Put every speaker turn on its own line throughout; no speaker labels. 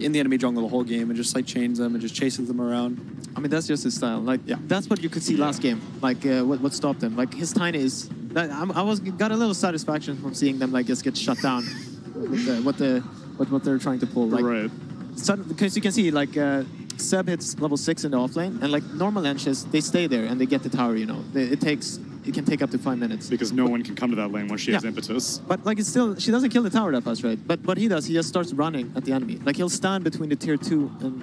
in the enemy jungle the whole game and just like chains them and just chases them around.
I mean, that's just his style. Like, that's what you could see last game. Like, what stopped him? Like, his Tiny is. Got a little satisfaction from seeing them like just get shut down with what they're trying to pull. Like,
right.
Because you can see like Seb hits level 6 in the offlane, and like normal enches, they stay there and they get the tower. You know, it can take up to 5 minutes
Because no one can come to that lane when she has impetus.
But like it's still, she doesn't kill the tower that fast, right? But what he does, he just starts running at the enemy. Like he'll stand between the tier 2 and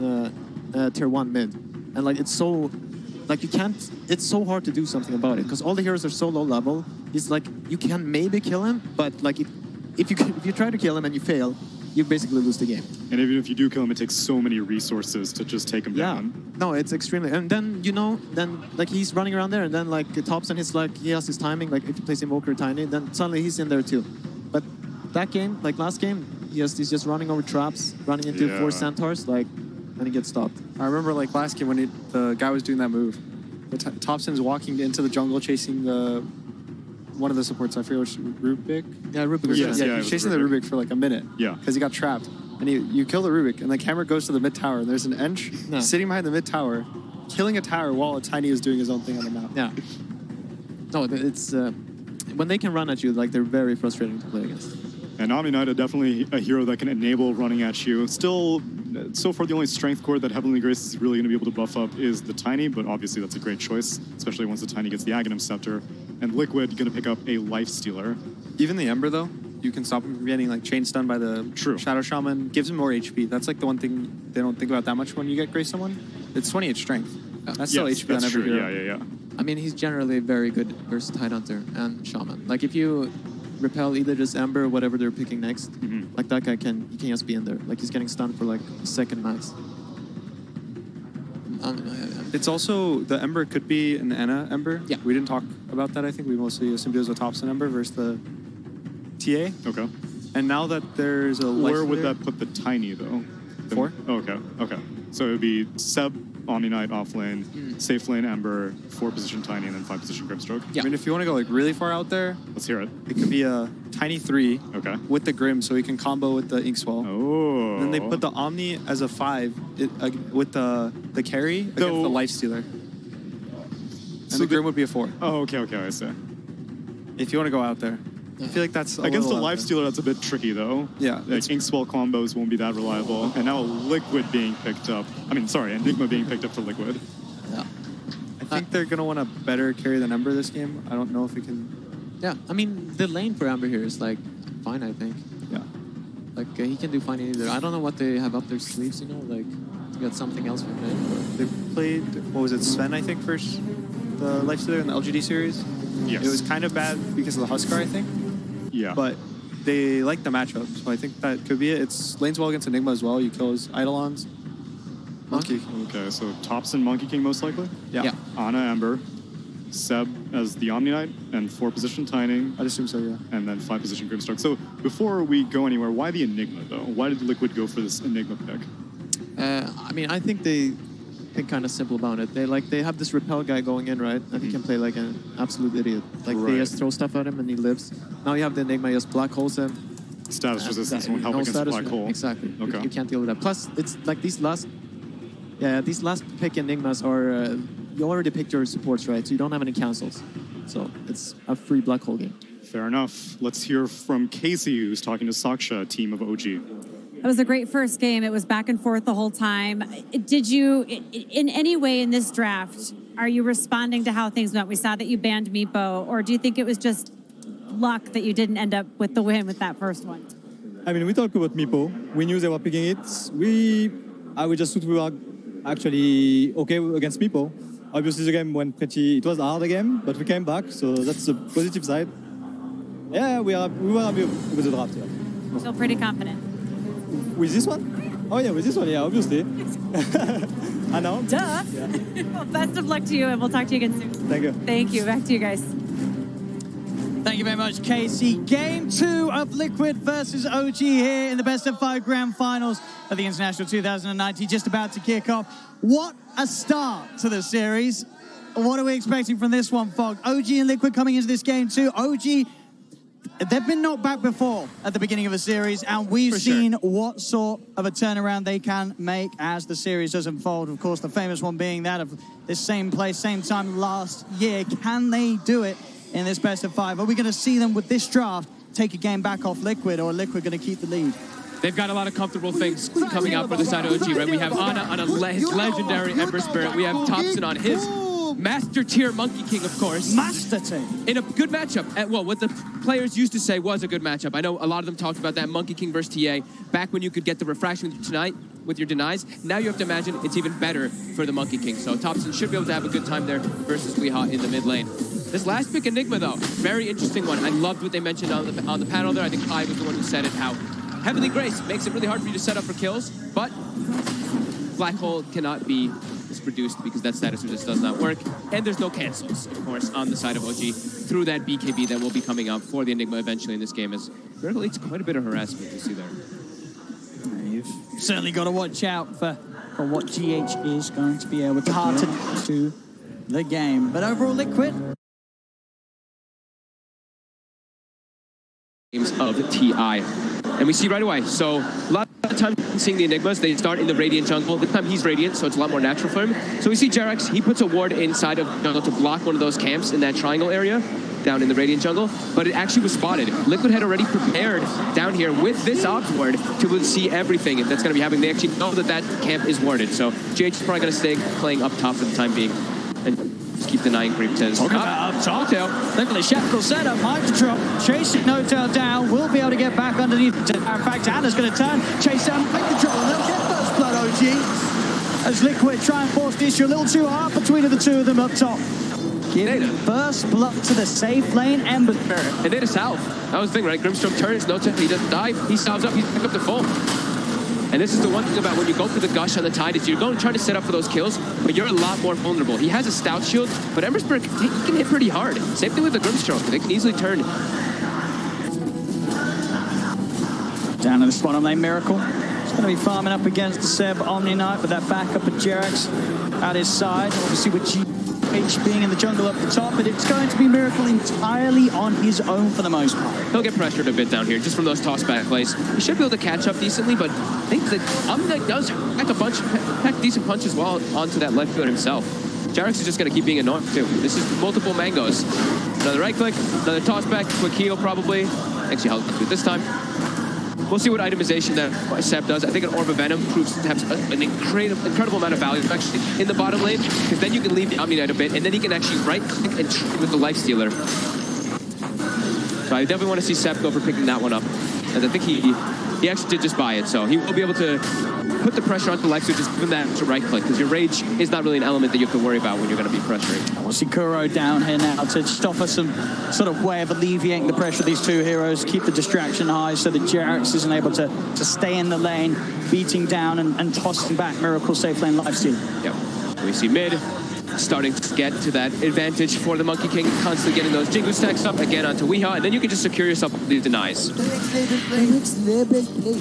the tier 1 mid, and like it's so, like you can't. It's so hard to do something about it because all the heroes are so low level. He's like you can maybe kill him, but like if you try to kill him and you fail, you basically lose the game.
And even if you do kill him, it takes so many resources to just take him down.
No, it's extremely. And then, then like he's running around there, and then like Topson hits like, he has his timing, like if he plays Invoker Tiny, then suddenly he's in there too. But that game, like last game, he's just running over traps, running into 4 centaurs, like, and he gets stopped.
I remember like last game when the guy was doing that move. Topson's walking into the jungle chasing one of the supports, I forget which, Rubik?
Yeah, Rubik.
He's chasing the Rubik for like a minute.
Yeah.
Because he got trapped. And you kill the Rubik, and the camera goes to the mid tower, and there's an Ench sitting behind the mid tower, killing a tower while a Tiny is doing his own thing on the map.
Yeah. No, it's when they can run at you, like they're very frustrating to play against.
And Omni Knight is definitely a hero that can enable running at you. Still, so far the only strength core that Heavenly Grace is really going to be able to buff up is the Tiny, but obviously that's a great choice, especially once the Tiny gets the Aghanim Scepter. And Liquid going to pick up a Life Stealer.
Even the Ember, though, you can stop him from getting like chain stunned by the Shadow Shaman. Gives him more HP. That's like the one thing they don't think about that much when you get Grace someone. It's 28 strength. That's still HP on every hero.
Yeah.
I mean, he's generally a very good versus Tidehunter and Shaman. Like if you repel either this Ember or whatever they're picking next, like that guy he can just be in there. Like he's getting stunned for like a second max.
It's also, the Ember could be an Ana Ember.
Yeah.
We didn't talk about that, I think. We mostly assumed it was a Topson Ember versus the TA.
Okay.
And now that there's a
Where would that put the Tiny, though?
4?
Okay. So it would be Seb, Omni Knight off lane, safe lane Ember, 4 position Tiny, and then 5 position Grimstroke.
Yeah. I mean, if you want to go like really far out there,
Let's hear it.
it could be a Tiny 3 with the Grim, so he can combo with the Inkswell.
Oh.
And then they put the Omni as a 5 with the carry against the Life Stealer. And the Grim would be a 4.
Oh, okay, I see.
If you want to go out there. I feel like that's
against the Life Stealer, that's a bit tricky, though.
Yeah.
Like, Inkswell combos won't be that reliable. And now Liquid being picked up. Enigma being picked up for Liquid.
Yeah.
I think they're going to want to better carry the number this game. I don't know if we can...
Yeah, I mean, the lane for Ember here is, like, fine, I think.
Yeah.
Like, he can do fine either. I don't know what they have up their sleeves, like, to get something else from it.
They played, what was it, Sven, I think, first? The Life Stealer in the LGD series?
Yes.
It was kind of bad because of the Huskar, I think.
Yeah.
But they like the matchup, so I think that could be it. It's lanes well against Enigma as well. You kill his Eidolons. Monkey.
Okay, so Topson Monkey King most likely?
Yeah.
Ana Ember, Seb as the Omni Knight, and 4 position Tiny.
I'd assume so, yeah.
And then 5 position Grimstroke. So before we go anywhere, why the Enigma, though? Why did Liquid go for this Enigma pick?
I mean, I think they think kind of simple about it. They have this repel guy going in, right? And he can play like an absolute idiot. Like they just throw stuff at him and he lives. Now you have the Enigma just black holes him.
Status resistance won't help against black hole.
Exactly.
Okay.
You can't deal with that. Plus, it's like these last pick Enigmas are you already picked your supports, right? So you don't have any cancels. So it's a free black hole game.
Fair enough. Let's hear from Casey, who's talking to Saksha, team of OG.
It was a great first game. It was back and forth the whole time. Did you, in any way in this draft, are you responding to how things went? We saw that you banned Meepo, or do you think it was just luck that you didn't end up with the win with that first one?
I mean, we talked about Meepo. We knew they were picking it. We just thought we were actually okay against Meepo. Obviously, the game went it was a harder game, but we came back, so that's the positive side. Yeah, we were happy with the draft. Yeah.
Feel pretty confident.
With this one? Oh yeah, with this one, yeah, obviously. I know.
Duh. Yeah. Well, best of luck to you, and we'll talk to you again soon.
Thank you.
Thank you. Back to you guys.
Thank you very much, Casey. Game 2 of Liquid versus OG here in the best of 5 grand finals of the International 2019, just about to kick off. What a start to the series. What are we expecting from this one, Fog? OG and Liquid coming into this game 2. OG they've been knocked back before at the beginning of a series, and we've seen what sort of a turnaround they can make as the series does unfold. Of course, the famous one being that of this same place, same time last year. Can they do it in this best of 5? Are we going to see them with this draft take a game back off Liquid, or Liquid going to keep the lead?
They've got a lot of comfortable things coming out for the side of OG, right? We have Ana on his legendary Ember Spirit. We have Topson on his Master Tier Monkey King, of course.
Master Tier. In
a good matchup. What the players used to say was a good matchup. I know a lot of them talked about that Monkey King versus TA back when you could get the refraction tonight with your denies. Now you have to imagine it's even better for the Monkey King. So Topson should be able to have a good time there versus Weehaw in the mid lane. This last pick, Enigma, though, very interesting one. I loved what they mentioned on the panel there. I think Kai was the one who said it, how Heavenly Grace makes it really hard for you to set up for kills, but Black Hole cannot be produced because that status just does not work. And there's no cancels, of course, on the side of OG through that BKB that will be coming out for the Enigma eventually in this game, as Miracle leads quite a bit of harassment you see there.
You've certainly got to watch out for what GH is going to be able to do to the game. But overall, Liquid
of TI. And we see right away, so a lot of times seeing the Enigmas, they start in the Radiant jungle. This time he's Radiant, so it's a lot more natural for him. So we see JerAx, he puts a ward inside of jungle to block one of those camps in that triangle area down in the Radiant jungle, but it actually was spotted. Liquid had already prepared down here with this Ops ward to see everything that's going to be happening. They actually know that camp is warded, so GH is probably going to stay playing up top for the time being. And just keep denying creep tens.
Talking about up top. Luckily, Shackle set up, Mike drop, chasing N0tail down, will be able to get back underneath. In fact, Ana's going to turn, chase down, make the drop, and they'll get first blood, OG. As Liquid try and force the issue a little too hard between the two of them up top. Giving first blood to the safe lane, Ember Spirit.
And Nada salve. That was the thing, right? Grimstroke turns, N0tail, he doesn't dive, he salves up, he's back up to full. And this is the one thing about when you go for the gush on the Tide, is you're going trying to set up for those kills, but you're a lot more vulnerable. He has a stout shield, but Ember Spirit, he can hit pretty hard. Same thing with the Grimstroke. They can easily turn.
Down in the bottom lane, Miracle. He's going to be farming up against the Seb Omni Knight with that backup of JerAx at his side. Obviously with GH being in the jungle up the top, but it's going to be Miracle entirely on his own for the most part.
He'll get pressured a bit down here, just from those toss-back plays. He should be able to catch up decently, but I think that Omni Knight does pack decent punches well onto that left foot himself. JerAx is just going to keep being annoying too. This is multiple mangoes. Another right click, another toss-back, quick heal probably. Actually, I'll do it this time. We'll see what itemization that Seb does. I think an Orb of Venom proves to have an incredible amount of value actually in the bottom lane, because then you can leave the Omni Knight a bit, and then he can actually right-click and trade with the Lifestealer. So I definitely want to see Seb go for picking that one up, as I think he actually did just buy it, so he will be able to put the pressure onto the Lifestealer, just give that to right-click, because your rage is not really an element that you have to worry about when you're going to be pressuring.
We'll see Kuro down here now to just offer some sort of way of alleviating the pressure of these two heroes, keep the distraction high so that JerAx isn't able to stay in the lane, beating down and tossing back Miracle safe lane lifesteal.
Yep. We see mid starting to get to that advantage for the Monkey King, constantly getting those Jingu stacks up again onto Weehaw, and then you can just secure yourself with the denies.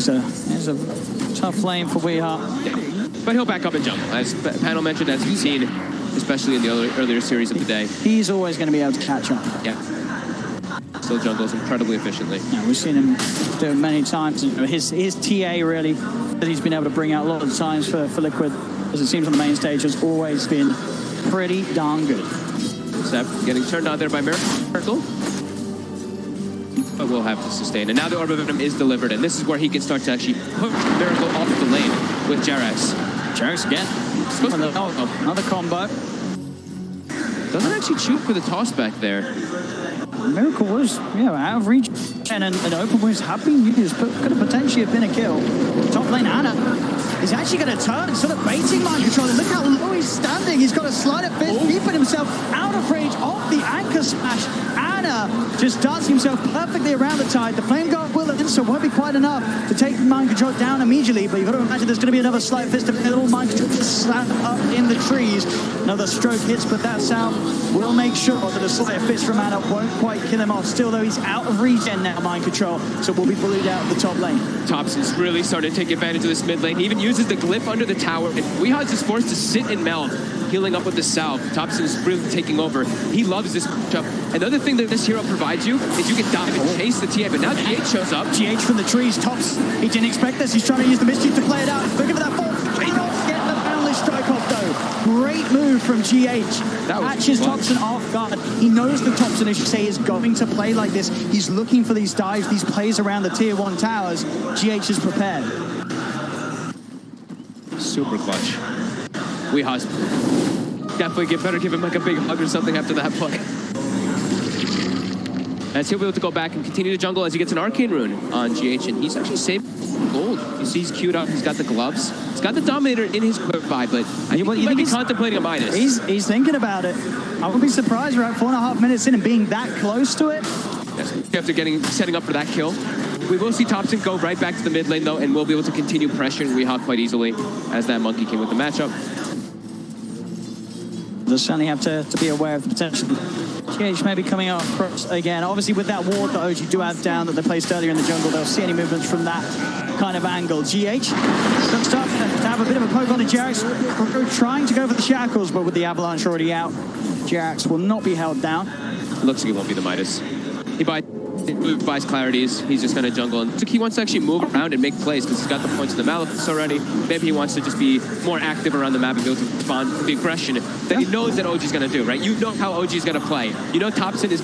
So there's a tough lane for Weehaw.
Yeah. But he'll back up and jump, as Panel mentioned, as we've seen, especially in the earlier series of the day.
He's always going to be able to catch up.
Yeah. Still jungles incredibly efficiently.
Yeah, we've seen him do it many times. You know, his TA really, that he's been able to bring out a lot of the times for Liquid, as it seems on the main stage, has always been pretty darn good.
Seb getting turned out there by Miracle. But we'll have to sustain. And now the Orb of Venom is delivered, and this is where he can start to actually push Miracle off the lane with JerAx.
JerAx again. Another combo.
Doesn't actually shoot for the toss back there.
Miracle was, out of reach. And an open was have been used, but could have potentially have been a kill. Top lane, Ana is actually going to turn and sort of baiting mind control. Look how low he's standing. He's got a slider fist, keeping himself out of range of the anchor smash. Ana just darts himself perfectly around the Tide. The Flame Guard will answer, won't be quite enough to take mind control down immediately, but you've got to imagine there's going to be another slight fist of little mind control slammed up in the trees. Another stroke hits, but that sound will make sure that a slight fist from Ana won't quite kill him off. Still, though, he's out of regen now, mind control, so will be bullied out of the top lane.
Topson's really starting to take advantage of this mid lane. He even uses the glyph under the tower, and Weehaw's is forced to sit and meld, healing up with the salve. Topson's really taking over. He loves this matchup. Another thing that this hero provides you is you can dive and chase the TA, but now GH shows up.
GH from the trees, Tops. He didn't expect this. He's trying to use the mischief to play it out. Looking for that ball. Cannot get the boundless strike off, though. Great move from GH. Catches Topson off guard. He knows that Topson, as you say, is going to play like this. He's looking for these dives, these plays around the tier 1 towers. GH is prepared.
Super clutch. Weehaws. Definitely better give him like a big hug or something after that play. As he'll be able to go back and continue to jungle as he gets an Arcane Rune on GH, and he's actually saved gold. You see he's queued up, he's got the gloves. He's got the Dominator in his quick buy, but I think he might be contemplating a Midas.
He's thinking about it. I wouldn't be surprised we're at 4.5 minutes in and being that close to it.
Yes, after setting up for that kill. We will see Topson go right back to the mid lane, though, and we'll be able to continue pressuring Weehawk quite easily as that Monkey King with the matchup.
They'll certainly have to be aware of the potential. GH may be coming out across again. Obviously, with that ward that OG do have down that they placed earlier in the jungle, they'll see any movements from that kind of angle. GH looks to have a bit of a poke on the Jerax. Trying to go for the shackles, but with the avalanche already out, Jerax will not be held down.
Looks like he won't be the Midas. He buys clarities. He's just going to jungle. And he wants to actually move around and make plays because he's got the points of the Maleficus already. Maybe he wants to just be more active around the map and be able to respond to the aggression that he knows that OG's going to do, right? You know how OG's going to play. You know Topson is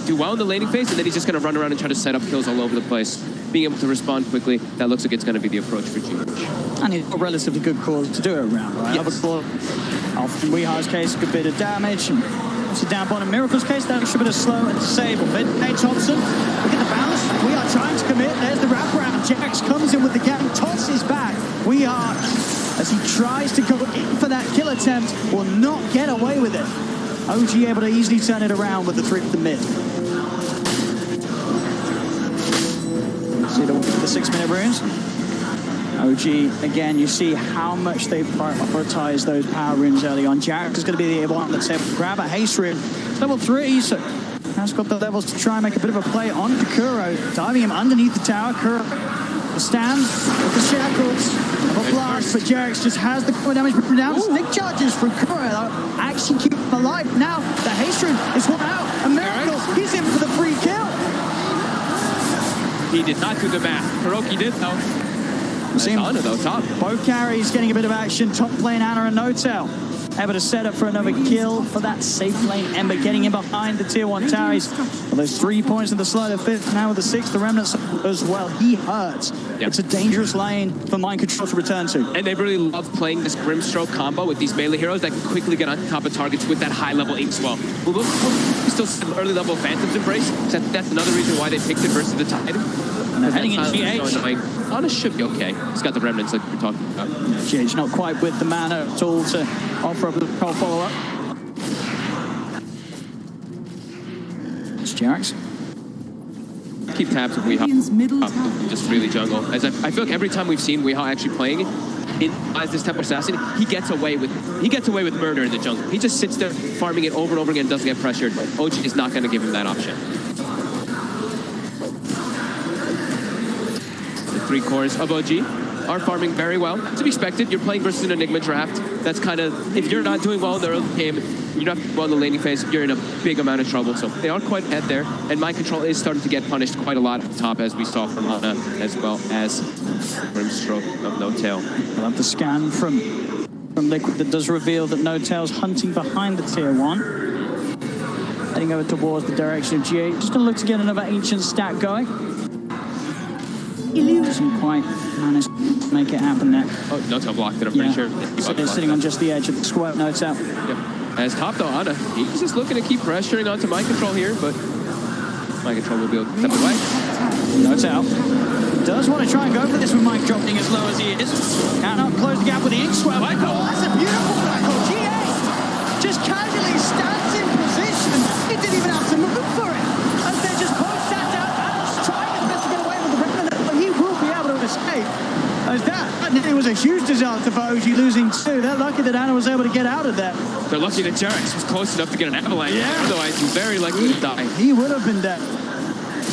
do well in the laning phase, and then he's just going to run around and try to set up kills all over the place. Being able to respond quickly, that looks like it's going to be the approach for GH.
And it's a relatively good call to do it around, right?
Yes.
In Weeha's case, a good bit of damage. And obviously down bottom, Miracle's case, that extra bit of slow and disable. But hey, Topson, look at the balance. We are trying to commit. There's the wraparound. Jax comes in with the gap, tosses back. We are, as he tries to go in for that kill attempt, will not get away with it. OG able to easily turn it around with the 3 to the mid. See the 6-minute runes. OG, again, you see how much they prioritize those power runes early on. Jarek is going to be the one that's able to grab a haste rune. Level 3, so has got the levels to try and make a bit of a play on Kuro, diving him underneath the tower. Kuro stands with the shackles of a blast, but Jerax just has the core damage put down. Stick charges from Kuro actually keep him alive. Now the haste rune is one out. A miracle. He's in for the free kill.
He did not do the math. Hiroki did, though. Ana, though, top.
Both carries getting a bit of action. Top lane, Ana and Notel. Able to set up for another kill for that safe lane. Ember getting in behind the tier 1 towers. Well, there's 3 points in the slow, the 5th, now with the 6th, the remnants as well. He hurts. Yep. It's a dangerous lane for Mind Control to return to.
And they really love playing this Grimstroke combo with these melee heroes that can quickly get on top of targets with that high-level Inkswell. We'll still see early-level Phantom's Embrace. That's another reason why they picked it versus the Tide.
And they're heading into GH.
Ana should be okay. He's got the remnants like we're talking about.
GH not quite with the mana at all to offer up a cold follow-up. It's Jerax.
Keep tabs with Weehaw. Just really jungle. As I feel like every time we've seen Weehaw actually playing as this Temple Assassin, he gets away with murder in the jungle. He just sits there farming it over and over again and doesn't get pressured. OG is not going to give him that option. 3 cores of OG are farming very well. To be expected, you're playing versus an Enigma draft. That's kind of, if you're not doing well in the early game, you're not well in the laning phase, you're in a big amount of trouble. So they are quite ahead there. And Mind Control is starting to get punished quite a lot at the top, as we saw from Ana, as well as Grimstroke of Notail.
We'll have the scan from Liquid that does reveal that Notail's hunting behind the tier 1. Heading over towards the direction of GH. Just going to look to get another ancient stack going. Doesn't quite manage to make it happen there.
Oh, Notail blocked it, I'm pretty sure.
So they're sitting on just the edge of the square. Notail.
Yep. As top though, Ana, he's just looking to keep pressuring onto Mind Control here, but Mind Control will be able to step away.
Notail does want to try and go for this with Mike dropping as low as he is. Cannot close the gap with the Inkswell. Oh, that's a beautiful tackle. GA just casually stands in position. He didn't even have to move for it. And then just both sat down and trying his best to get away with the remnant, but he will be able to escape. As that it was a huge disaster for OG losing 2. They're lucky that Ana was able to get out of that.
They're lucky that Jerax was close enough to get an avalanche.
Yeah.
Otherwise, he's very likely to die.
He would have been dead.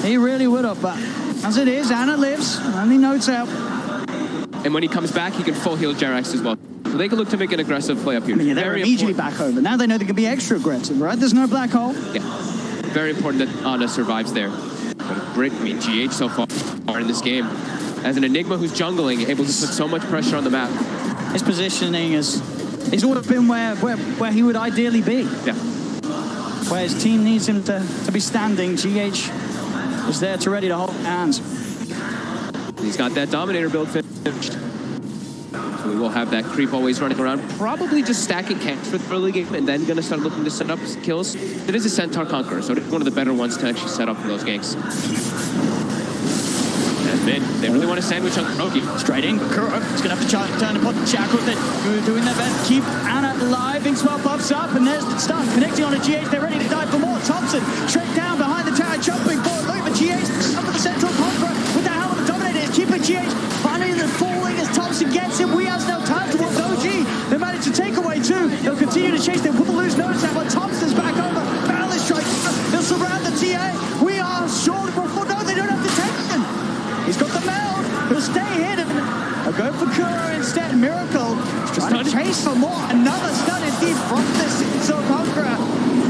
He really would have, but as it is, Ana lives, only Notail.
And when he comes back, he can full heal Jerax as well. So they can look to make an aggressive play up here.
I mean, they're immediately back over. Now they know they can be extra aggressive, right? There's no black hole.
Yeah. very important that Ana survives there. But a great, I mean, GH so far in this game. As an Enigma who's jungling, able to put so much pressure on the map.
His positioning is he's always been where he would ideally be.
Yeah.
Where his team needs him to be standing, GH is there to ready to hold hands.
He's got that Dominator build finished. So we will have that creep always running around, probably just stacking camps for the early game and then going to start looking to set up kills. It is a Centaur Conqueror, so it's one of the better ones to actually set up for those ganks. And mid, they really want to sandwich on Kuroky.
Straight in, Kuro is going to have to turn upon the Shackles. They're doing their best to keep Ana alive. Big Swell pops up, and there's the stun. Connecting on a GH, they're ready to die for more. Thompson, straight down behind the tower, jumping forward. Look at the GH, up for the Central Conqueror with the helmet of the Dominator. It's keeping GH finally falling as Thompson gets him. We has no time towards OG. They managed to take away two. They'll continue to chase. They will lose notice that, but Thompson's back over. Balance strike. They'll surround the TA. We are surely before. No, they don't have to take him. He's got the meld. He'll stay hidden. I'll go for Kuro instead. Miracle trying to chase for more. Another stun indeed from this Central Conqueror.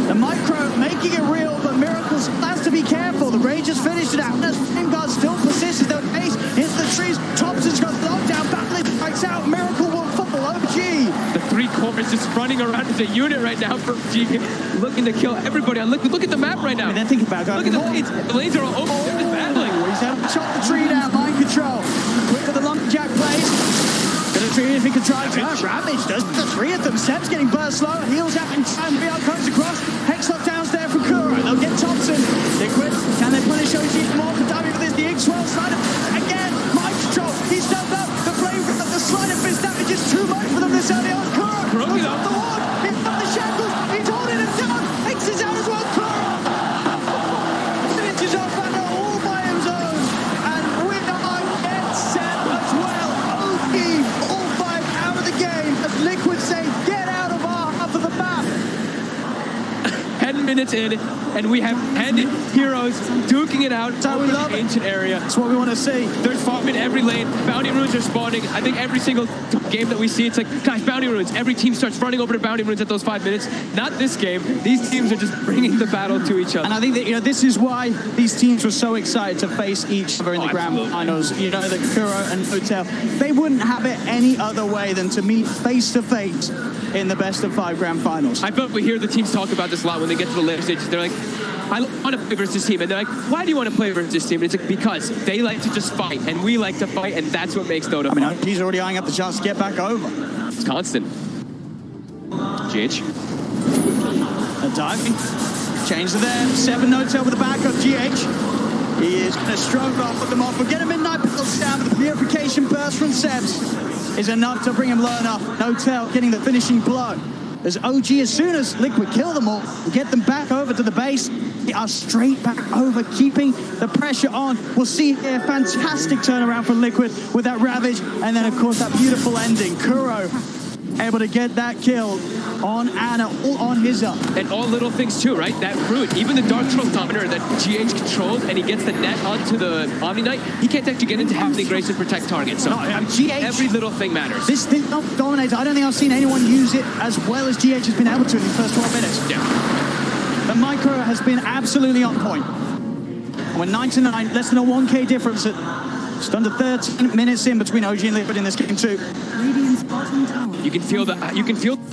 The Micro making it real, but Miracles has to be careful. The Rangers finished it out. The Flame Guard still persists. They'll chase into the trees. Thompson's got lockdown. Battling strikes out. Miracle will football OG.
The three cores just running around as a unit right now for OG, looking to kill everybody on Liquid. Look at the map right now.
I mean, they're thinking about going.
Look at the lanes. The lanes are all open. They're just battling.
He's out to chop the tree down. Mind control. Quick with the lumberjack plays. Gonna see if he can try to Ravage does the three of them. Seb's getting burst slow. Heals out in time. VR comes across. Hex lockdowns there for Kuro. They'll get Thompson. Liquid. Can they punish OG more for damage with this? The X-Swell side of again. Mind control. He's done up. The flame of the slide of fist damage is too much for them this early on. Kuro goes off the wall. He's got the shackles. He's holding him down. Hex is out as well. Kuro finishes off under all by his own. And Winner gets set as well. OG all five out of the game. As Liquid say, get out of our half of the map.
10 minutes in, and we have 10 heroes duking it out
how we
over
love
the
it.
ancient area.
That's what we want to see.
There's farm in every lane. Bounty runes are spawning. I think every single game that we see, it's like, guys, bounty runes. Every team starts running over to bounty runes at those 5 minutes. Not this game. These teams are just bringing the battle to each other.
And I think that, this is why these teams were so excited to face each other in the grand
absolutely.
finals. The Kuro and Hotel, they wouldn't have it any other way than to meet face to face in the best of 5 grand finals.
I bet we hear the teams talk about this a lot when they get to the later stages. They're like, I want to play versus this team. And they're like, why do you want to play versus this team? And it's like, because they like to just fight, and we like to fight, and that's what makes Dota fun.
He's already eyeing up the chance to get back over.
It's constant. GH.
A diving. Change to there. 7 Notel with the back of GH. He is going to struggle off with them off. We'll get a midnight pulse down with the purification burst from Sebs. Is enough to bring him low enough. Notel getting the finishing blow. As OG, as soon as Liquid kill them all, get them back over to the base, they are straight back over, keeping the pressure on. We'll see here, fantastic turnaround from Liquid with that Ravage, and then of course that beautiful ending. Kuro able to get that kill on Ana, all on his up.
And all little things too, right? That root, even the Dark Troll Dominator that GH controls, and he gets the net onto the Omni Knight, he can't actually get into Heavenly Grace and protect targets. So
GH,
every little thing matters.
This thing dominates. I don't think I've seen anyone use it as well as GH has been able to in the first 12 minutes.
Yeah.
The Micro has been absolutely on point. And we're 9-9, less than a 1K difference at just under 13 minutes in between OG and Liquid in this game too.
You can feel the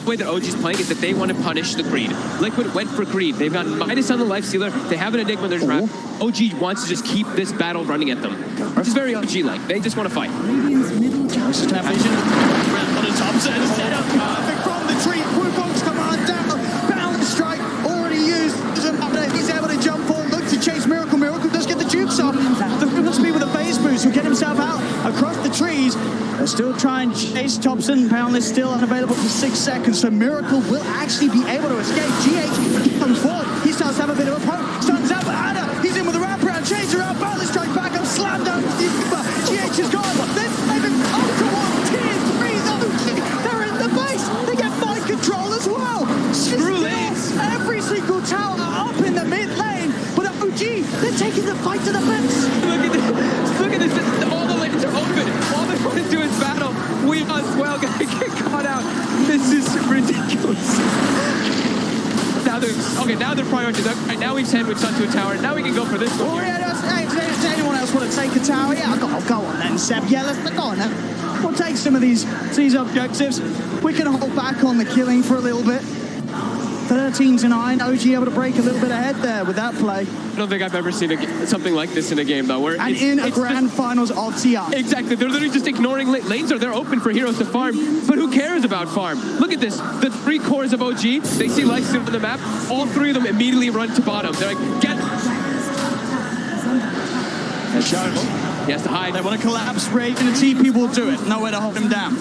way that OG's playing is that they want to punish the greed. Liquid went for greed. They've got Midas on the life stealer. They have an Enigma in their trap. OG wants to just keep this battle running at them, which is very OG-like. They just want to fight.
Just have vision on the top set instead of perfect from the tree. Wukong's command down. Balance strike already used. He's able to jump forward, look to chase Miracle. Miracle does get the jukes off. The movement speed with a phase boost will get himself out across the trees. They're still trying to chase Thompson. Poundless still unavailable for 6 seconds, so Miracle will actually be able to escape. GH comes forward. He starts to have a bit of a poke. Stuns out, but Ana, he's in with a wraparound. Chaser out, Balance strike back up, slam down. GH is gone. Then they've been towards tier 3. They're in the base. They get mind control as well.
Screw lanes.
Every single tower up in the mid lane. But OG, they're taking the fight to the base.
Look at this. Look at this. All the lanes are open. All they want to do is battle. We as well gonna get caught out. This is ridiculous. Now there's Okay, now they're prioritizing. Right, now we've sandwiched onto a tower. Now we can go for this one.
Oh,
here.
yeah, does anyone else want to take a tower? Yeah, I'll go on then, Seb. Yeah, let's go on then. We'll take some of these objectives. We can hold back on the killing for a little bit. 13-9, OG able to break a little bit ahead there with that play.
I don't think I've ever seen something like this in a game, though. Where
And in a grand finals of TI.
Exactly. They're literally just ignoring lanes. They're open for heroes to farm. But who cares about farm? Look at this. The 3 cores of OG, they see Lifesteal on the map. All 3 of them immediately run to bottom. They're like, get... He has to hide.
They want to collapse. Raven and TP will do it. Nowhere to hold him down.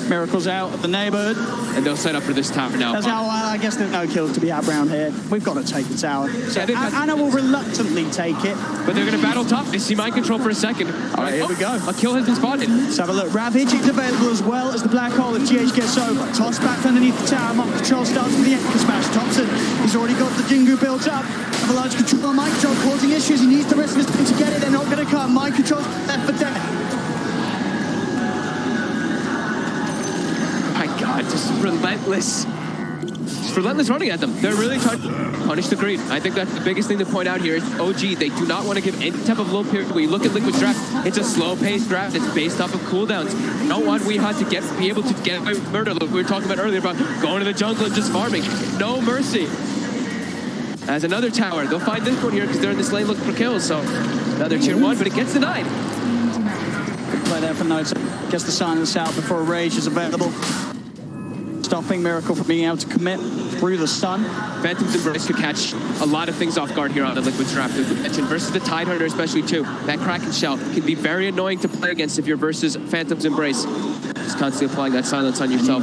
Miracle's out of the neighborhood.
And they'll set up for this tower now.
That's how I guess there's no kills to be had around here. We've got to take the tower. So
Yeah,
Anna will reluctantly take it.
But they're going to battle top. They see mind control for a second.
All right, here we go.
A kill has been spotted.
Let's have a look. Ravage is available as well as the black hole if GH gets over. Toss back underneath the tower. Mind control starts with the Anchor Smash. Thompson, he's already got the Jingu built up. Have a large control on mind control causing issues. He needs the rest of his team to get it. They're not going to come. Mind control's left for dead.
My God, just relentless. Just relentless running at them. They're really trying to punish the greed. I think that's the biggest thing to point out here is OG, they do not want to give any type of low period. When you look at Liquid's draft, it's a slow-paced draft. It's based off of cooldowns. You don't want Weeha to be able to get away with murder. Look, we were talking about earlier about going to the jungle and just farming. No mercy. As another tower, they'll find this one here because they're in this lane looking for kills. So another tier 1, but it gets denied.
Good play there for Notes. Gets the silence out before a rage is available. Stopping Miracle from being able to commit through the stun.
Phantom's Embrace could catch a lot of things off guard here on the Liquid's draft. Versus the Tidehunter especially too. That Kraken Shell can be very annoying to play against if you're versus Phantom's Embrace. Just constantly applying that silence on yourself.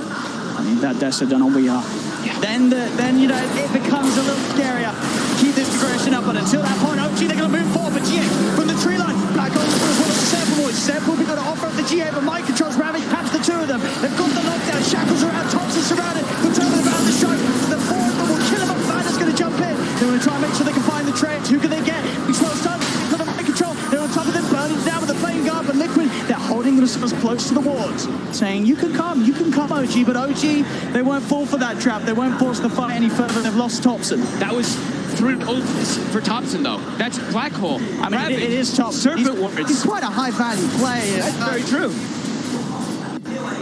I mean that Dessa done on Weeha. Yeah. Then you know it becomes a little scarier. Keep this aggression up, but until that point, OG they're gonna move forward. But GA from the tree line back on the Sample Boys. Sample we got to offer up the GA, but Mike controls Ravage, perhaps the 2 of them. They've got the knockdown. Shackles around, Thompson surrounded. We're talking about the shot. The 4 of them will kill him. Vander's gonna jump in. They want to try and make sure they can find the trades. Who can they get? He's well stunned. Got the Mike control. They're on top of them, burning down with the flame guard, but Liquid, they're holding themselves close to the wards, saying you can come OG, but OG, they won't fall for that trap. They won't force the fight any further. They've lost Thompson.
That was for Thompson though. That's Black Hole.
I mean, it is Thompson.
Serpent Wards.
He's quite a high value player.
That's very true.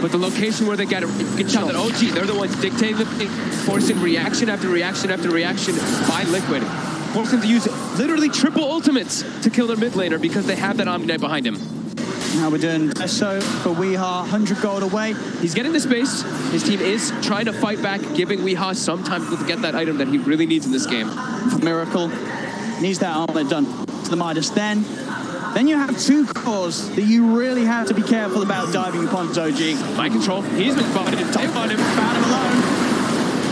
But the location where they get a good shot at OG, they're the ones dictating the thing, forcing reaction after reaction after reaction by Liquid. Forcing them to use literally triple ultimates to kill their mid laner because they have that Omni Knight behind him.
Now we're doing so for Weeha, 100 gold away.
He's getting the space. His team is trying to fight back, giving Weeha some time to get that item that he really needs in this game.
Miracle needs that armor done to the Midas. Then you have 2 cores that you really have to be careful about diving upon OG.
Mind control. He's been spotted. They found him.
Found him alone.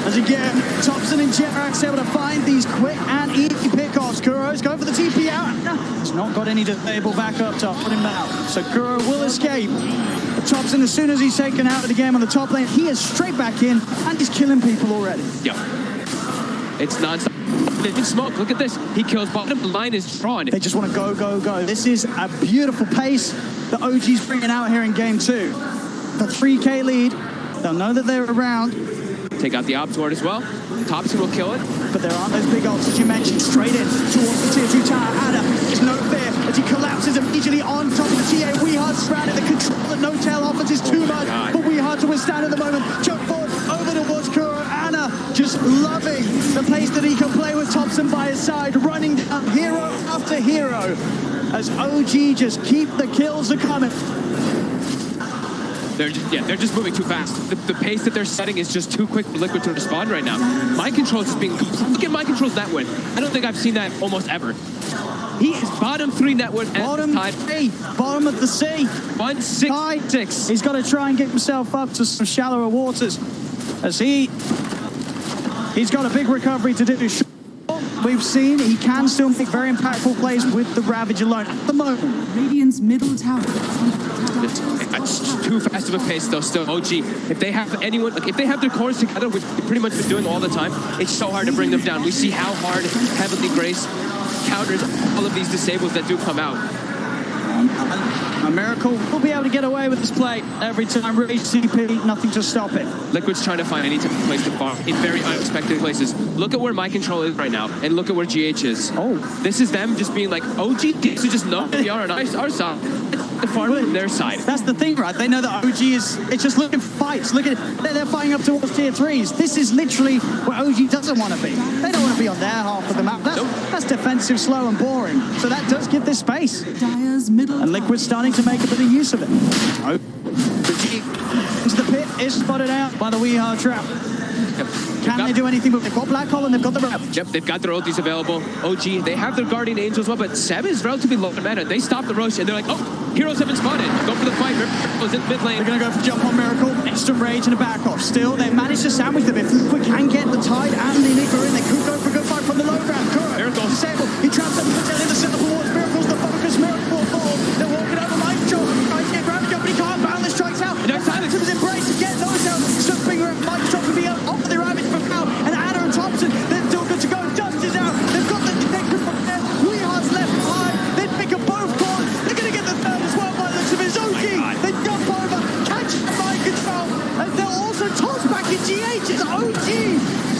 As again, Thompson and Jerax able to find these quick and easy pickoffs. Kuro's going for the TP out. He's not got any disable backup to put him out. So Kuro will escape. But Thompson, as soon as he's taken out of the game on the top lane, he is straight back in and he's killing people already.
Yep. It's non-stop. It's smoke. Look at this. He kills bottom. The line is drawn.
They just want to go, go, go. This is a beautiful pace that OG's bringing out here in game 2. The 3K lead. They'll know that they're around.
Take out the Ops Ward as well. Thompson will kill it.
But there aren't those big ults as you mentioned. Straight in towards the tier 2 tower. Ada is no fear as he collapses immediately on top of the TA. Weeha surrounded. The control that No Tail offers is too much. But Weeha to withstand at the moment. Jump forward over towards Kuro. Anna just loving the pace that he can play with Thompson by his side. Running down hero after hero as OG just keep the kills coming.
They're just moving too fast. The pace that they're setting is just too quick for Liquid to respond right now. Mind control is just being... Look at mind control's net win. I don't think I've seen that almost ever. He is bottom 3 net win
bottom
at the time.
3, bottom of the sea.
1-6-6.
He's got to try and get himself up to some shallower waters as he's got a big recovery to do. We've seen he can still make very impactful plays with the Ravage alone at the moment.
Radiant's middle tower.
It's too fast of a pace though still. OG, if they have anyone, like if they have their cores together, which they've pretty much been doing all the time, it's so hard to bring them down. We see how hard Heavenly Grace counters all of these disables that do come out.
A Miracle will be able to get away with this play every time. Really, CP, nothing to stop it.
Liquid's trying to find any type of place to farm in very unexpected places. Look at where my control is right now, and look at where GH is.
Oh.
This is them just being like, OG gets to just know we are on our side. The farm on their side.
That's the thing, right? They know that OG is, it's just looking for fights. Look at it, they're fighting up towards tier 3s. This is literally where OG doesn't want to be. They don't want to be on their half of the map. That's defensive, slow, and boring. So that does give this space. And Liquid's starting to make a bit of use of it. Into the pit is spotted out by the Weehar trap. Can they do anything? But they've got Black Hole and they've got the Rev.
Yep, they've got their ultis available. OG, they have their Guardian Angel as well, but Seb is relatively low in mana. They stop the Rosh and they're like, oh, heroes have been spotted. Go for the fight. Miracle's in mid lane.
They're going to go for jump on Miracle. Extra rage and a back off. Still, they managed to sandwich them. If Liquid can get the Tide and the Enigma in, they could go for a good fight from the low ground. Kuro,
Miracle.
disabled. He traps up the in the center towards Miracle's the focus. Miracle will fall. They're walking over Life Joe. Trying to get gravity up, but he can't. Boundless strikes out.
No, silence.
His embrace to get those out. Slipping around. Mike Drop will be out off the Ravage from now. And Anna and Thompson, they're still good to go. Dust is out. They've got the detector from there. Weehar's left behind. They pick up both corners. They're going to get the third as well by the looks of his OG. They jump over, catch the mind control, and they'll also toss back in GH's OG.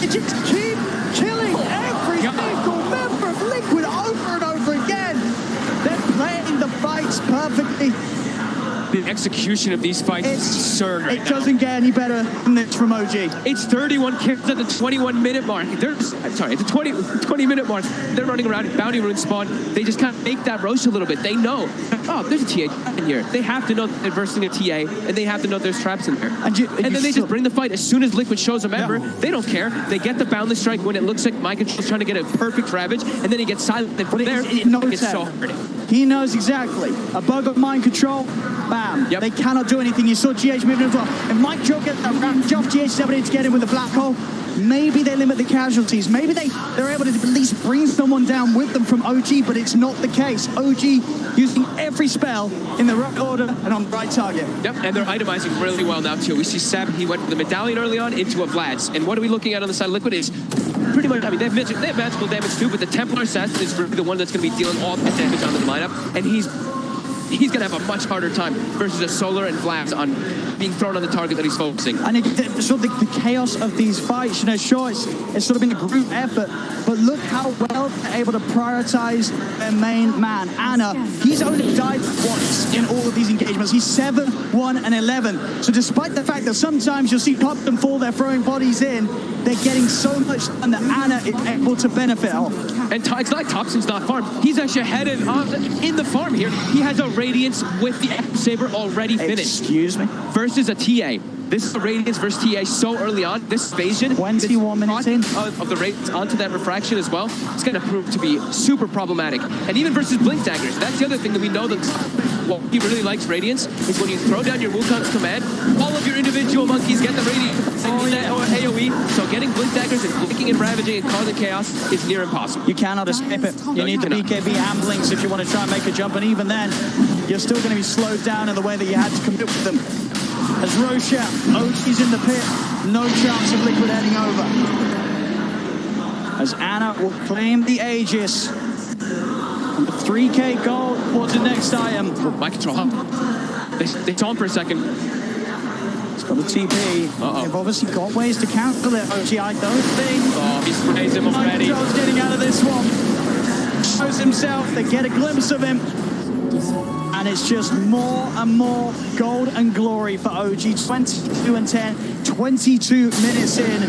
It just keep killing every single member of Liquid over and over again. They're playing the fights perfectly.
The execution of these fights is absurd right
It doesn't get any better than this from OG.
It's 31 kills at the 21-minute mark. At the 20-minute mark, they're running around, bounty rune spawn. They just kind of make that Rosh a little bit. They know, oh, there's a TA in here. They have to know they're versing a TA, and they have to know there's traps in there. And then they just bring the fight as soon as Liquid shows a member. Yeah. They don't care. They get the boundless strike when it looks like Mike is trying to get a perfect Ravage, and then he gets silent. And from there, it's so hard.
He knows exactly. A bug of mind control, bam. Yep. They cannot do anything. You saw GH moving as well. If Mike Joe gets that Ravage off, GH is able to get in with the Black Hole. Maybe they limit the casualties. Maybe they're able to at least bring someone down with them from OG, but it's not the case. OG using every spell in the right order and on the right target.
Yep, and they're itemizing really well now too. We see Seb, he went for the medallion early on into a Vlad's. And what are we looking at on the side of Liquid is pretty much, I mean, they have magical damage too, but the Templar Assassin is really the one that's going to be dealing all the damage onto the lineup. And he's going to have a much harder time versus a Solar and Vlad on being thrown on the target that he's focusing.
And sort of the chaos of these fights, you know, sure, it's sort of been a group effort, but look how well they're able to prioritize their main man, Anna. He's only died once in all of these engagements. He's 7, 1, and 11. So despite the fact that sometimes you'll see pop them fall, they're throwing bodies in, they're getting so much and that Anna is able to benefit off.
And it's like Thompson's not farmed. He's actually ahead in the farm here. He has a Radiance with the Saber already finished.
Excuse me?
Versus a TA. This is a Radiance versus TA so early on. This evasion,
21 minutes in
of the Radiance onto that refraction as well. It's going to prove to be super problematic. And even versus Blink Daggers, that's the other thing that we know that what he really likes Radiance is when you throw down your Wukong's command, all of your individual monkeys get the Radiance or AoE. So getting Blink Daggers and blinking and ravaging and causing chaos is near impossible.
You cannot escape it. You need the BKB amblings if you want to try and make a jump, and even then, you're still going to be slowed down in the way that you had to commit with them. As Roshan, OG's in the pit, no chance of Liquid heading over. As Anna will claim the Aegis. And the 3k gold towards the next item.
My control. They saw him for a second.
He's got a TP. They've obviously got ways to counter it. OG, I don't think.
Oh, he sprays him already.
Joe's getting out of this one. Shows himself. They get a glimpse of him. And it's just more and more gold and glory for OG. 22 and 10, 22 minutes in.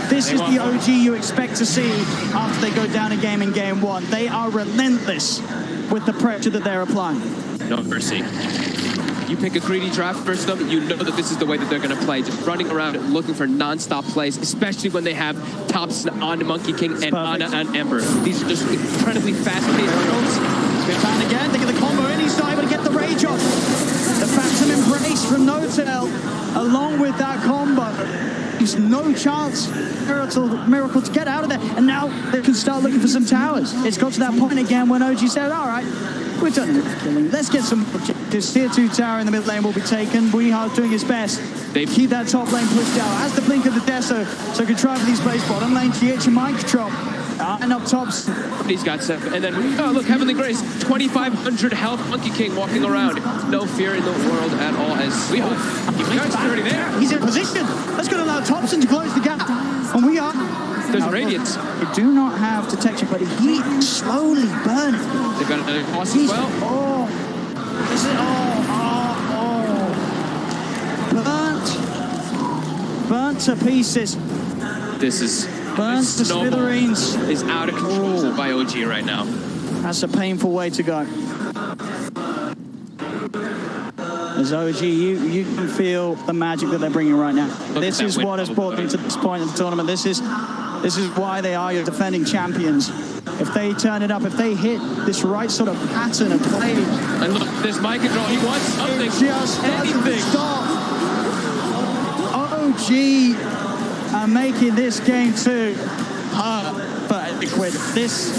This is the OG you expect to see after they go down a game in game one. They are relentless with the pressure that they're applying.
No mercy. You pick a greedy draft versus them, you know that this is the way that they're going to play. Just running around looking for non-stop plays, especially when they have tops on Monkey King and Anna and Ember. These are just incredibly fast-paced builds.
Good fan again, they get the combo in, he's not able to get the rage off. The Phantom Embrace from N0tail, along with that combo. There's no chance Miracle to get out of there, and now they can start looking for some towers. It's got to that point again when OG said, all right, we're done enough killing. Let's get some objectives. Tier 2 tower in the mid lane will be taken. Weehar's doing his best. They keep that top lane pushed out. As the blink of the Deso, so control for these plays. Bottom lane, GH and mind control. And up tops.
He's got 7. And then, oh, look, Heavenly Grace, 2,500 health Monkey King walking around. No fear in the world at all as we hope. He's already there.
He's in position. That's going to allow Thompson to close the gap. And we are.
There's Radiance.
They do not have detection, but he is slowly burning.
They've got another boss as well.
Is it? Burnt to pieces.
This is...
Burnt to smithereens.
Is out of control by OG right now.
That's a painful way to go. As OG, you can feel the magic that they're bringing right now. This is what has brought them to this point of the tournament. This is why they are your defending champions. If they turn it up, if they hit this right sort of pattern of play.
And look, this mind control, he wants something.
Just anything. Stop. OG are making this game too hard for Liquid. This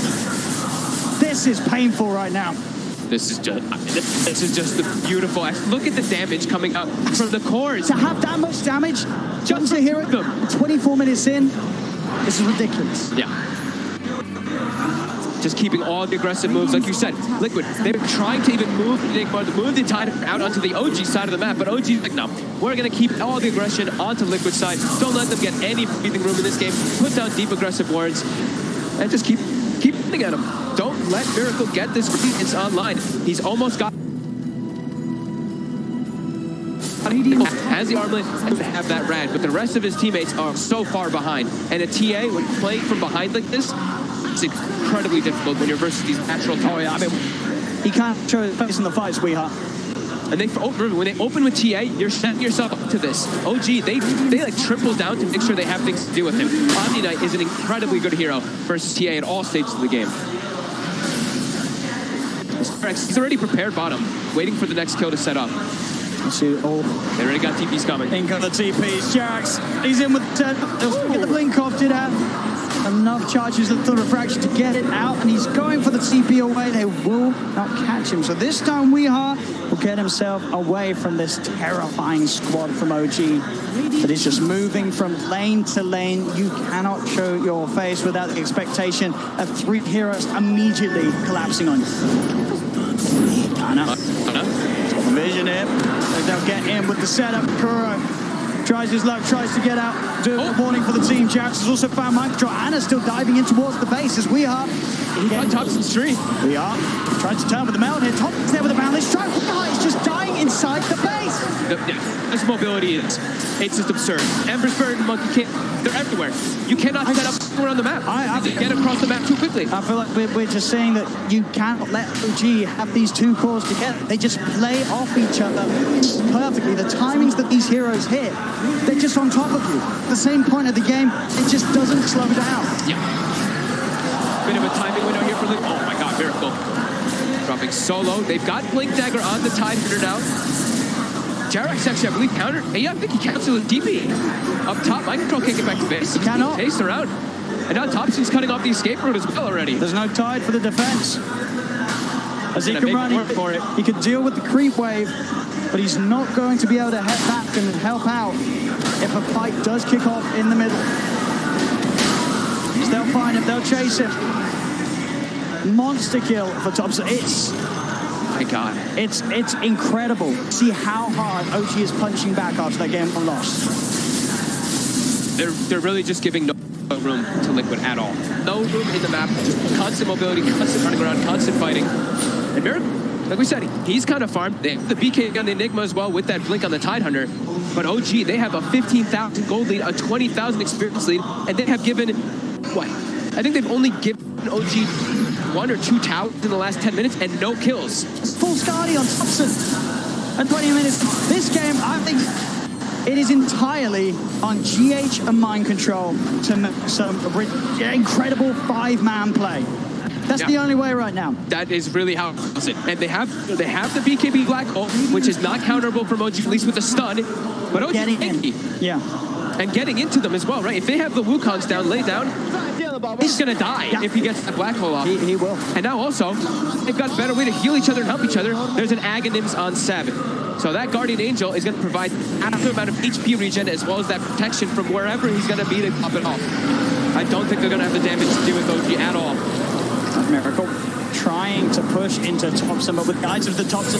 is painful right now.
This is just the beautiful. Look at the damage coming up from the cores.
To have that much damage just to hear it 24 minutes in, this is ridiculous.
Yeah. Just keeping all the aggressive moves, like you said. Liquid, they're trying to even move the Tide out onto the OG side of the map, but OG's like, no, we're going to keep all the aggression onto Liquid side. Don't let them get any breathing room in this game. Put down deep aggressive wards, and just keep hitting at him. Don't let Miracle get this Radiance online. He's almost got... He has the armlet and have that rad, but the rest of his teammates are so far behind. And a TA, when playing from behind like this, it's incredibly difficult when you're versus these natural talents.
Oh yeah, I mean, he can't show his face in the fight, sweetheart.
And when they open with TA, you're setting yourself up to this. OG, they like triple down to make sure they have things to do with him. Omni Knight is an incredibly good hero versus TA at all stages of the game. He's already prepared bottom, waiting for the next kill to set up.
See,
they already got TPs coming.
In got the TPs. Jax, he's in with the 10. They'll get the blink off. Did have enough charges of the refraction to get it out, and he's going for the TP away. They will not catch him. So this time Weeha will get himself away from this terrifying squad from OG that is just moving from lane to lane. You cannot show your face without the expectation of 3 heroes immediately collapsing on you. Ana. Vision here. They'll get in with the setup. Kuro tries his luck, tries to get out. Do a warning for the team. Jax has also found mind control. Anna's still diving in towards the base as we are.
On Thompson's stream.
We are. Trying to turn with the Melon here. Thompson's there with the boundless strike. He's just dying inside the base.
This mobility is, it's just absurd. Embersburg and Monkey King, they're everywhere. You cannot set up around the map. You get across the map too quickly.
I feel like we're just saying that you can't let OG have these two cores together. They just play off each other perfectly. The timings that these heroes hit, they're just on top of you. At the same point of the game, it just doesn't slow down.
Yeah. Bit of a timing window here for Liquid. Oh my god, Miracle. Dropping solo. They've got Blink Dagger on the Tide Hunter now. Jerax actually, I believe, countered. Yeah, I think he countered with DP. Up top, Mind Control can't get back to base.
He cannot.
Chased around. And now Thompson's cutting off the escape route as well already.
There's no Tide for the defense. As he can run, he can deal with the creep wave, but he's not going to be able to head back and help out if a fight does kick off in the middle. They'll find him, they'll chase him. Monster kill for Thompson.
My god.
It's incredible. See how hard OG is punching back after that game lost.
They're really just giving no room to Liquid at all. No room in the map. Just constant mobility, constant running around, constant fighting. And Miracle, like we said, he's kind of farmed. They have the BK on the Enigma as well with that blink on the Tide Hunter. But OG, they have a 15,000 gold lead, a 20,000 experience lead, and they have given, what? I think they've only given OG 1 or 2 towers in the last 10 minutes and no kills.
Full Scardy on Thompson at 20 minutes. This game, I think it is entirely on GH and Mind Control to make some incredible 5-man play. That's the only way right now.
That is really how it does it. And they have the BKB Black Hole, which is not counterable from OG, at least with a stun. But OG
getting in.
And getting into them as well, right? If they have the Wukongs down, laid down, He's gonna die if he gets the black hole off.
He will.
And now also, they've got a better way to heal each other and help each other. There's an Aghanims on Seb. So that Guardian Angel is going to provide adequate amount of HP regen as well as that protection from wherever he's going to be to pop it off. I don't think they're going to have the damage to do with OG at all.
Miracle trying to push into Thompson, but with guides of the Thompson,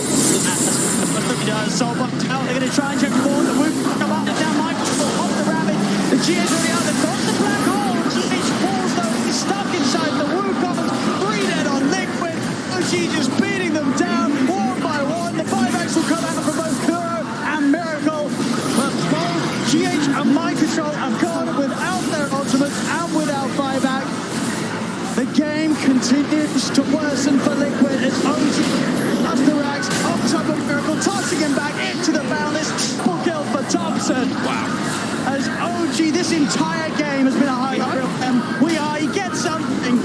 Soul bumped out. They're going to try and check forward. The Whoop come up and down. Michael off the Rabbit. The GA's already out. They've got the black hole. GH falls though. He's stuck inside the Wukong. 3 dead on Liquid. OG just beating them down one by one. The 5X will come out from both Kuro and Miracle. But both GH and Mind Control have gone without their ultimates and without buyback. The game continues to worsen for Liquid as OG loves the racks on top of Miracle, tossing him back into the Boundless. Triple kill for Thompson.
Wow.
As OG, this entire game has been a highlight for him. He gets something.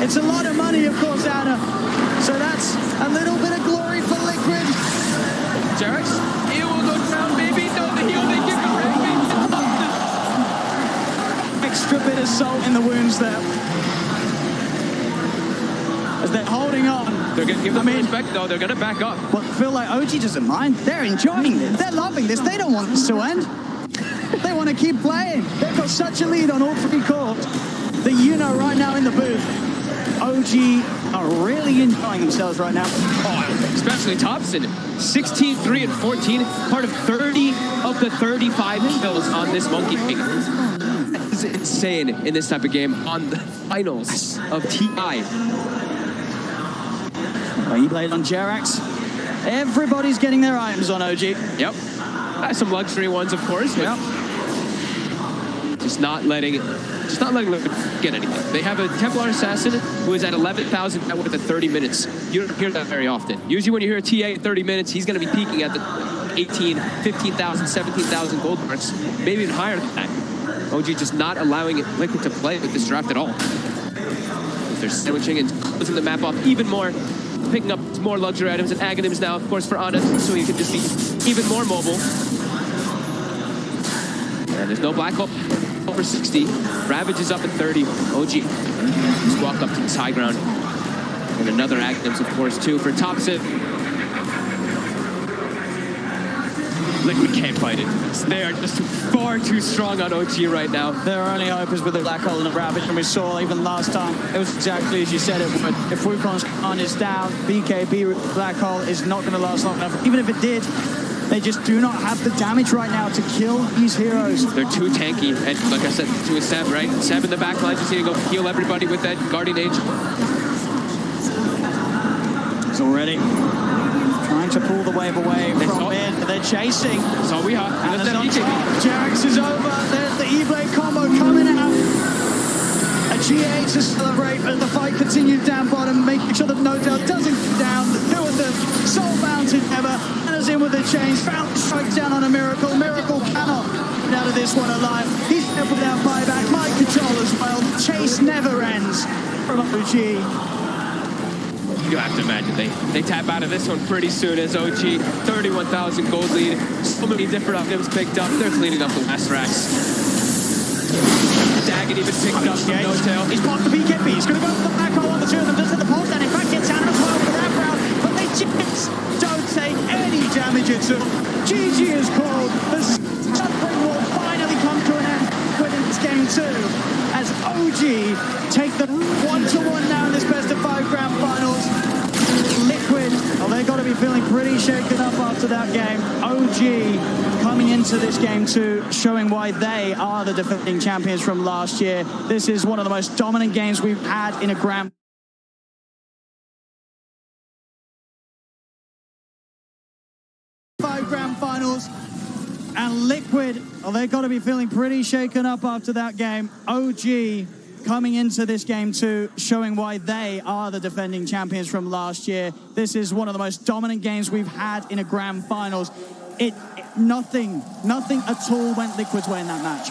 It's a lot of money, of course, Anna. So that's a little bit of glory for Liquid.
Jarex, he will go down, maybe. No, the heal they give him.
Extra bit of salt in the wounds there. As they're holding on.
They're going to give them respect, though. They're going to back up.
But feel like OG doesn't mind. They're enjoying this. They're loving this. They don't want this to end. They want to keep playing. They've got such a lead on all 3 courts that you know right now in the booth, OG are really enjoying themselves right now.
Oh, especially Thompson. 16, 3, and 14. Part of 30 of the 35 kills on this Monkey King. That is insane in this type of game on the finals of TI.
He played on Jerax. Everybody's getting their items on OG.
Yep. Some luxury ones, of course. But just not letting them get anything. They have a Templar Assassin who is at 11,000 net worth at 30 minutes. You don't hear that very often. Usually when you hear a TA at 30 minutes, he's going to be peaking at the 18, 15,000, 17,000 gold marks, maybe even higher than that. OG just not allowing Liquid to play with this draft at all. They're sandwiching and closing the map off even more, picking up more luxury items and Aghanims now, of course, for Ana, so he can just be even more mobile. And there's no black hole over 60. Ravage is up at 30. OG just walk up to this high ground. And another Aghanims, of course, too, for Thompson. Liquid can't fight it. They are just far too strong on OG right now.
Their only hope is with the black hole and the Ravage, and we saw even last time, it was exactly as you said it would. If Wukong's on is down, BKB black hole is not going to last long enough. Even if it did, they just do not have the damage right now to kill these heroes.
They're too tanky, and like I said, to a Seb, right? Seb in the back line just need to go heal everybody with that Guardian Angel.
He's already trying to pull the wave away from it. They're chasing.
That's all we have.
Jerax is over. There's the E-Blade combo coming out. A GA to celebrate as the fight continues down bottom, making sure that Notel doesn't go down. The 2 of them soul-bound together. Anna's in with the chains. Fountain strikes down on a Miracle. Miracle cannot get out of this one alive. He's never without buyback. Mind Control as well. The chase never ends from OG.
You have to imagine they tap out of this one pretty soon as OG, 31,000 gold lead. So many different items picked up. They're cleaning up the last racks. Daggett even picked up from Notail.
He's popped the BKB. He's going to go for the black hole on the 2 of them. Does hit the pulse down. In fact, gets out as well for that round. But they just don't take any damage at all. GG is called. The suffering will finally come to an end within this game 2. As OG take the 1-1 now in this best of 5 grand finals. Liquid, well, they got to be feeling pretty shaken up after that game. OG coming into this game 2, showing why they are the defending champions from last year. This is one of the most dominant games we've had in a grand 5 grand finals. And Liquid, well, they got to be feeling pretty shaken up after that game. OG coming into this game 2, showing why they are the defending champions from last year. This is one of the most dominant games we've had in a grand finals. Nothing at all went Liquid's way in that match.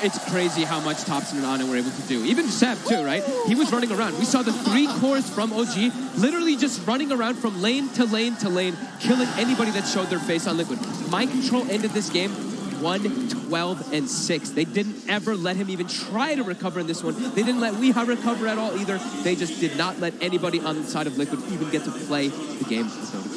It's crazy how much Thompson and Ana were able to do. Even Seb too, right? He was running around. We saw the 3 cores from OG literally just running around from lane to lane to lane, killing anybody that showed their face on Liquid. Mind Control ended this game 1-12-6. They didn't ever let him even try to recover in this one. They didn't let Weeha recover at all either. They just did not let anybody on the side of Liquid even get to play the game with Dota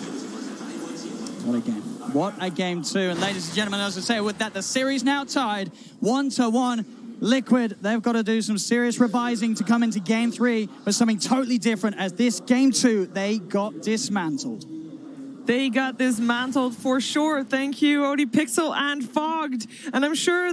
2.
What a game. What a game, too. And ladies and gentlemen, as I say, with that, the series now tied 1-1. Liquid, they've got to do some serious revising to come into game 3 with something totally different, as this game 2, they got dismantled.
They got dismantled for sure. Thank you, ODPixel and Fogged. And I'm sure